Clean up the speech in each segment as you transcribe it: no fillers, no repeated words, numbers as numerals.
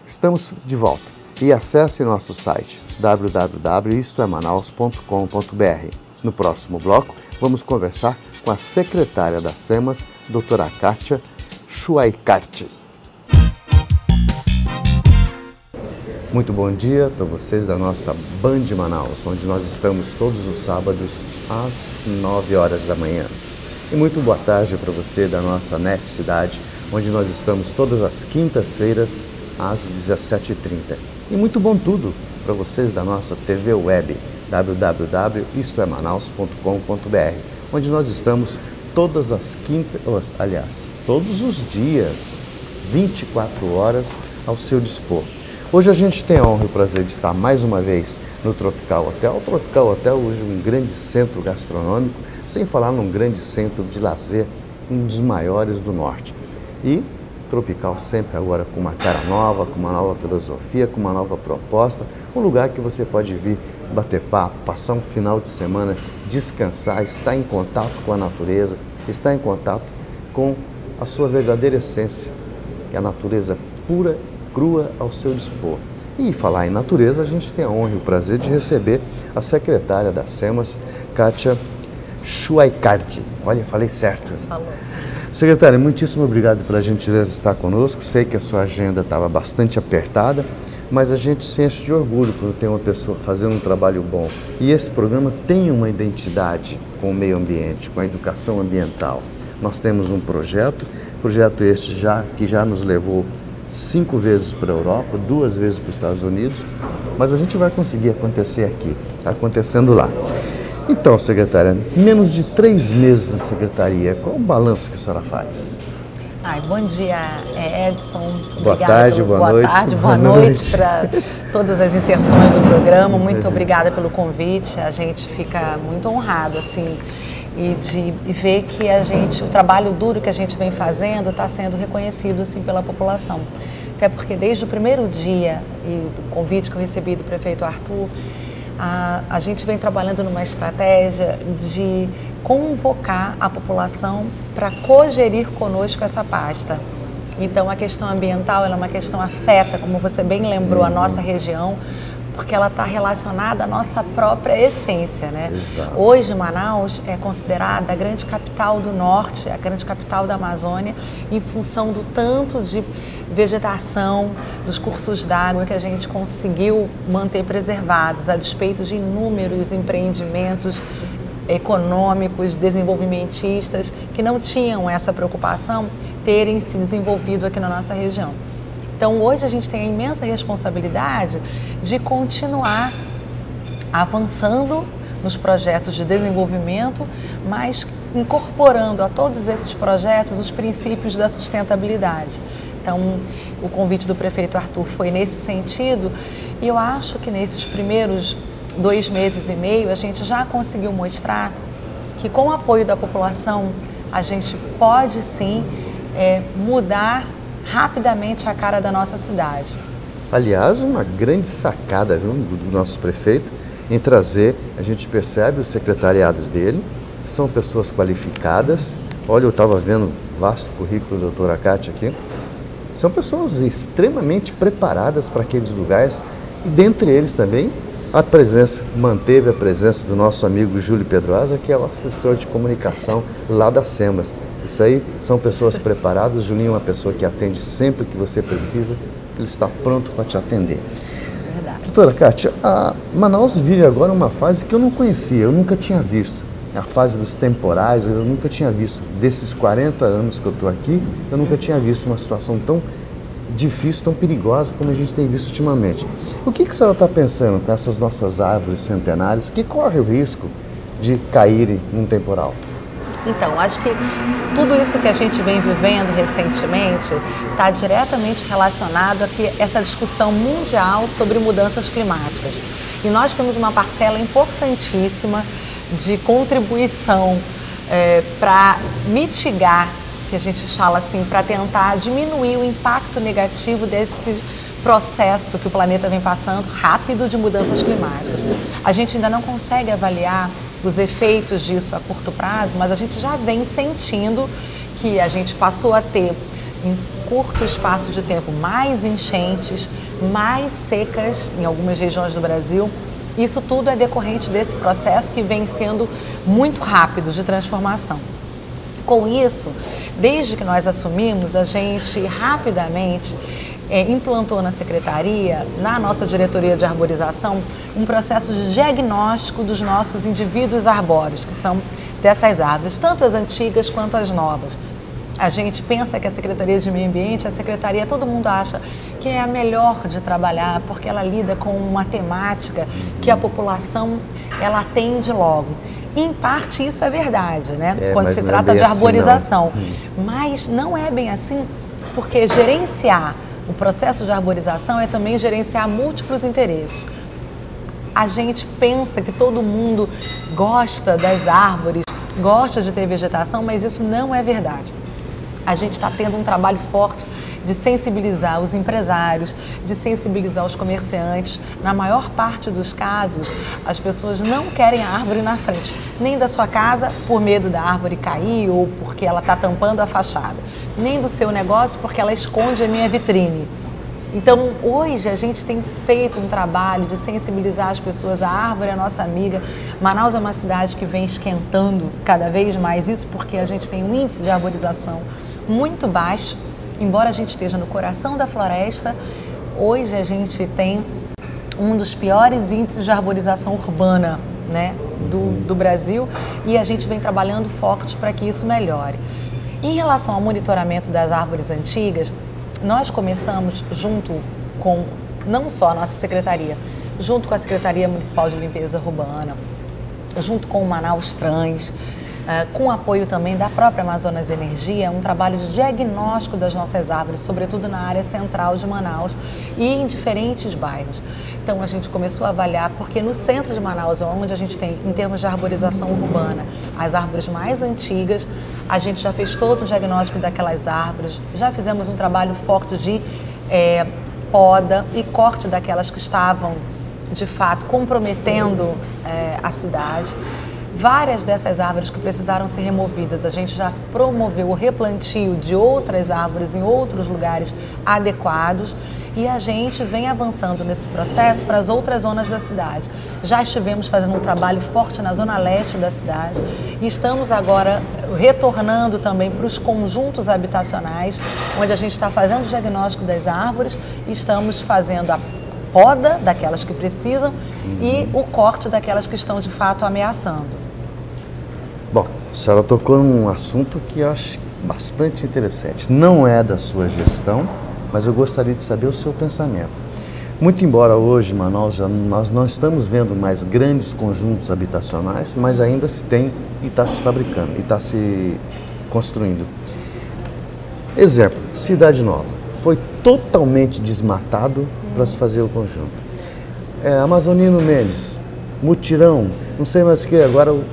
Estamos de volta e acesse nosso site www.istoemanaus.com.br. No próximo bloco, vamos conversar com a secretária da SEMAS, doutora Kátia Schuaikart. Muito bom dia para vocês da nossa Band Manaus, onde nós estamos todos os sábados às 9 horas da manhã. E muito boa tarde para você da nossa NET Cidade, onde nós estamos todas as quintas-feiras às 17h30. E muito bom tudo para vocês da nossa TV Web, www.istoemanaus.com.br, onde nós estamos todas as todos os dias, 24 horas ao seu dispor. Hoje a gente tem a honra e o prazer de estar mais uma vez no Tropical Hotel. O Tropical Hotel hoje é um grande centro gastronômico, sem falar num grande centro de lazer, um dos maiores do norte. E Tropical sempre agora com uma cara nova, com uma nova filosofia, com uma nova proposta, um lugar que você pode vir bater papo, passar um final de semana, descansar, estar em contato com a natureza, estar em contato com a sua verdadeira essência, que é a natureza pura, crua ao seu dispor. E falar em natureza, a gente tem a honra e o prazer de receber a secretária da SEMAS, Kátia Schuaikart. Olha, falei certo. Falou. Secretária, muitíssimo obrigado pela gentileza de estar conosco. Sei que a sua agenda estava bastante apertada, mas a gente se enche de orgulho quando tem uma pessoa fazendo um trabalho bom. E esse programa tem uma identidade com o meio ambiente, com a educação ambiental. Nós temos um projeto este que já nos levou 5 vezes para a Europa, 2 vezes para os Estados Unidos, mas a gente vai conseguir acontecer aqui, está acontecendo lá. Então, secretária, menos de 3 meses na secretaria, qual o balanço que a senhora faz? Bom dia, Edson. Boa tarde, boa noite. Boa noite para todas as inserções do programa. Muito obrigada pelo convite. A gente fica muito honrado, assim, e de ver que o trabalho duro que a gente vem fazendo está sendo reconhecido, assim, pela população. Até porque desde o primeiro dia e do convite que eu recebi do prefeito Arthur, a gente vem trabalhando numa estratégia de convocar a população para cogerir conosco essa pasta. Então, a questão ambiental ela é uma questão afeta, como você bem lembrou, a nossa região, porque ela está relacionada à nossa própria essência, né? Exato. Hoje, Manaus é considerada a grande capital do norte, a grande capital da Amazônia, em função do tanto de vegetação, dos cursos d'água que a gente conseguiu manter preservados, a despeito de inúmeros empreendimentos econômicos, desenvolvimentistas, que não tinham essa preocupação terem se desenvolvido aqui na nossa região. Então, hoje a gente tem a imensa responsabilidade de continuar avançando nos projetos de desenvolvimento, mas incorporando a todos esses projetos os princípios da sustentabilidade. Então, o convite do prefeito Arthur foi nesse sentido e eu acho que nesses primeiros 2 meses e meio a gente já conseguiu mostrar que com o apoio da população a gente pode sim mudar rapidamente a cara da nossa cidade. Aliás, uma grande sacada, viu, do nosso prefeito em trazer, a gente percebe os secretariados dele, são pessoas qualificadas. Olha, eu estava vendo o vasto currículo da doutora Kátia aqui. São pessoas extremamente preparadas para aqueles lugares e dentre eles também manteve a presença do nosso amigo Júlio Pedrosa, que é o assessor de comunicação lá da SEMAS. Isso aí são pessoas preparadas. Julinho é uma pessoa que atende sempre que você precisa, ele está pronto para te atender. Verdade. Doutora Kátia, a Manaus vive agora uma fase que eu não conhecia, eu nunca tinha visto. A fase dos temporais, eu nunca tinha visto. Desses 40 anos que eu estou aqui, eu nunca tinha visto uma situação tão difícil, tão perigosa como a gente tem visto ultimamente. O que a senhora está pensando com essas nossas árvores centenárias que correm o risco de caírem num temporal? Então, acho que tudo isso que a gente vem vivendo recentemente está diretamente relacionado a essa discussão mundial sobre mudanças climáticas. E nós temos uma parcela importantíssima de contribuição para mitigar, que a gente fala assim, para tentar diminuir o impacto negativo desse processo que o planeta vem passando rápido de mudanças climáticas. A gente ainda não consegue avaliar os efeitos disso a curto prazo, mas a gente já vem sentindo que a gente passou a ter curto espaço de tempo, mais enchentes, mais secas em algumas regiões do Brasil. Isso tudo é decorrente desse processo que vem sendo muito rápido de transformação. Com isso, desde que nós assumimos, a gente rapidamente implantou na Secretaria, na nossa diretoria de arborização, um processo de diagnóstico dos nossos indivíduos arbóreos, que são dessas árvores, tanto as antigas quanto as novas. A gente pensa que a Secretaria de Meio Ambiente, a Secretaria, todo mundo acha que é a melhor de trabalhar, porque ela lida com uma temática que a população ela atende logo. Em parte isso é verdade, né? Quando se trata de arborização. Mas não é bem assim, porque gerenciar o processo de arborização é também gerenciar múltiplos interesses. A gente pensa que todo mundo gosta das árvores, gosta de ter vegetação, mas isso não é verdade. A gente está tendo um trabalho forte de sensibilizar os empresários, de sensibilizar os comerciantes. Na maior parte dos casos, as pessoas não querem a árvore na frente, nem da sua casa por medo da árvore cair ou porque ela está tampando a fachada, nem do seu negócio porque ela esconde a minha vitrine. Então, hoje a gente tem feito um trabalho de sensibilizar as pessoas. A árvore é a nossa amiga. Manaus é uma cidade que vem esquentando cada vez mais, isso porque a gente tem um índice de arborização muito baixo. Embora a gente esteja no coração da floresta, hoje a gente tem um dos piores índices de arborização urbana, né, do Brasil, e a gente vem trabalhando forte para que isso melhore. Em relação ao monitoramento das árvores antigas, nós começamos junto com, não só a nossa secretaria, junto com a Secretaria Municipal de Limpeza Urbana, junto com o Manaus Trans, com apoio também da própria Amazonas Energia, um trabalho de diagnóstico das nossas árvores, sobretudo na área central de Manaus e em diferentes bairros. Então a gente começou a avaliar, porque no centro de Manaus, onde a gente tem, em termos de arborização urbana, as árvores mais antigas, a gente já fez todo o diagnóstico daquelas árvores, já fizemos um trabalho forte de poda e corte daquelas que estavam, de fato, comprometendo a cidade. Várias dessas árvores que precisaram ser removidas, a gente já promoveu o replantio de outras árvores em outros lugares adequados e a gente vem avançando nesse processo para as outras zonas da cidade. Já estivemos fazendo um trabalho forte na zona leste da cidade e estamos agora retornando também para os conjuntos habitacionais, onde a gente está fazendo o diagnóstico das árvores e estamos fazendo a poda daquelas que precisam e o corte daquelas que estão de fato ameaçando. Bom, a senhora tocou num assunto que eu acho bastante interessante. Não é da sua gestão, mas eu gostaria de saber o seu pensamento. Muito embora hoje, Manaus, nós não estamos vendo mais grandes conjuntos habitacionais, mas ainda se tem e está se fabricando, e está se construindo. Exemplo, Cidade Nova. Foi totalmente desmatado para se fazer o conjunto. Amazonino Mendes, Mutirão, não sei mais o que, agora o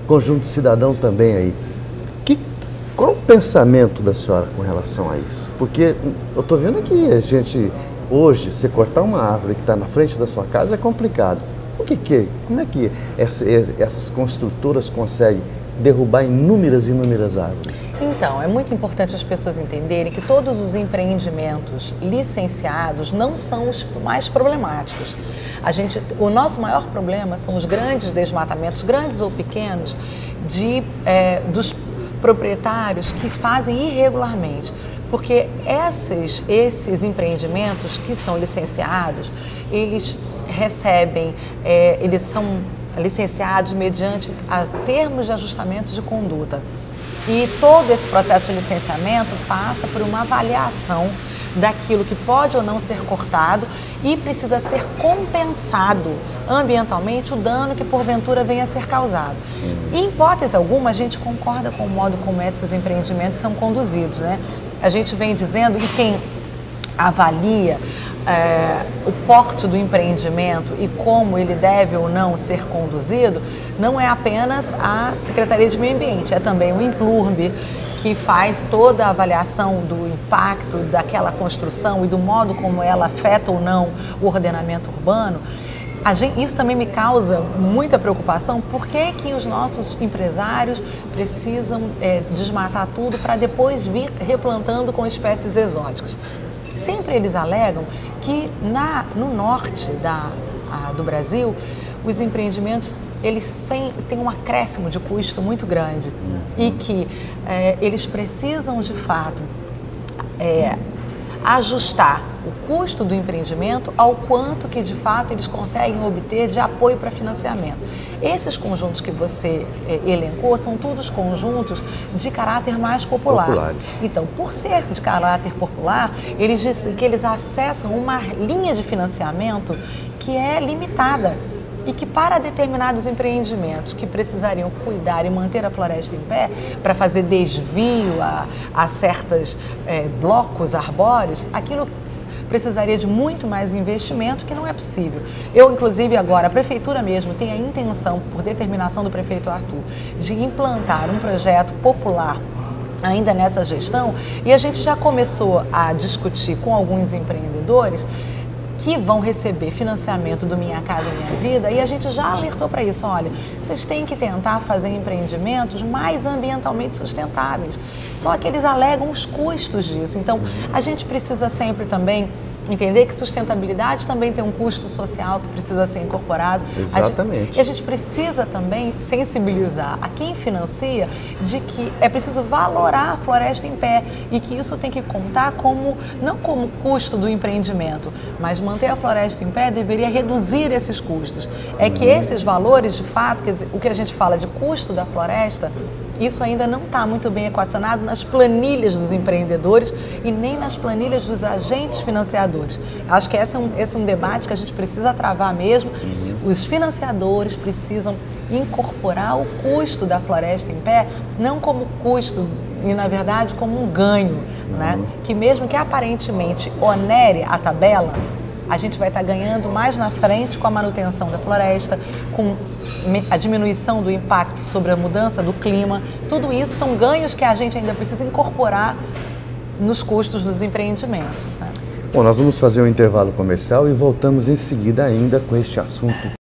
Conjunto Cidadão também aí. Qual o pensamento da senhora com relação a isso? Porque eu estou vendo que a gente, hoje, você cortar uma árvore que está na frente da sua casa é complicado. Como é que essas construtoras conseguem derrubar inúmeras árvores? Então, é muito importante as pessoas entenderem que todos os empreendimentos licenciados não são os mais problemáticos. O nosso maior problema são os grandes desmatamentos, grandes ou pequenos, dos proprietários que fazem irregularmente. Porque esses empreendimentos que são licenciados, eles recebem, eles são licenciados mediante termos de ajustamento de conduta. E todo esse processo de licenciamento passa por uma avaliação daquilo que pode ou não ser cortado e precisa ser compensado ambientalmente o dano que porventura venha a ser causado. Em hipótese alguma, a gente concorda com o modo como esses empreendimentos são conduzidos, né? A gente vem dizendo que quem avalia o porte do empreendimento e como ele deve ou não ser conduzido, não é apenas a Secretaria de Meio Ambiente, é também o Implurb, que faz toda a avaliação do impacto daquela construção e do modo como ela afeta ou não o ordenamento urbano. Isso também me causa muita preocupação. Por que que os nossos empresários precisam desmatar tudo para depois vir replantando com espécies exóticas? Sempre eles alegam que no norte do Brasil, os empreendimentos eles têm um acréscimo de custo muito grande e que eles precisam de fato ajustar o custo do empreendimento ao quanto que de fato eles conseguem obter de apoio para financiamento. Esses conjuntos que você elencou são todos conjuntos de caráter mais popular. Populares. Então, por ser de caráter popular, eles dizem que eles acessam uma linha de financiamento que é limitada e que para determinados empreendimentos que precisariam cuidar e manter a floresta em pé, para fazer desvio a certos blocos arbóreos, aquilo precisaria de muito mais investimento, que não é possível. Eu, inclusive, agora, a Prefeitura mesmo tem a intenção, por determinação do prefeito Arthur, de implantar um projeto popular ainda nessa gestão, e a gente já começou a discutir com alguns empreendedores que vão receber financiamento do Minha Casa Minha Vida, e a gente já alertou para isso. Olha, vocês têm que tentar fazer empreendimentos mais ambientalmente sustentáveis. Só que eles alegam os custos disso. Então, a gente precisa sempre também entender que sustentabilidade também tem um custo social que precisa ser incorporado. Exatamente. E a gente precisa também sensibilizar a quem financia de que é preciso valorar a floresta em pé e que isso tem que contar não como custo do empreendimento, mas manter a floresta em pé deveria reduzir esses custos. É que esses valores, de fato, quer dizer, o que a gente fala de custo da floresta, isso ainda não está muito bem equacionado nas planilhas dos empreendedores e nem nas planilhas dos agentes financiadores. Acho que esse é um debate que a gente precisa travar mesmo. Os financiadores precisam incorporar o custo da floresta em pé, não como custo e, na verdade, como um ganho, né? Que mesmo que aparentemente onere a tabela, a gente vai estar ganhando mais na frente com a manutenção da floresta, com a diminuição do impacto sobre a mudança do clima. Tudo isso são ganhos que a gente ainda precisa incorporar nos custos dos empreendimentos, né? Bom, nós vamos fazer um intervalo comercial e voltamos em seguida ainda com este assunto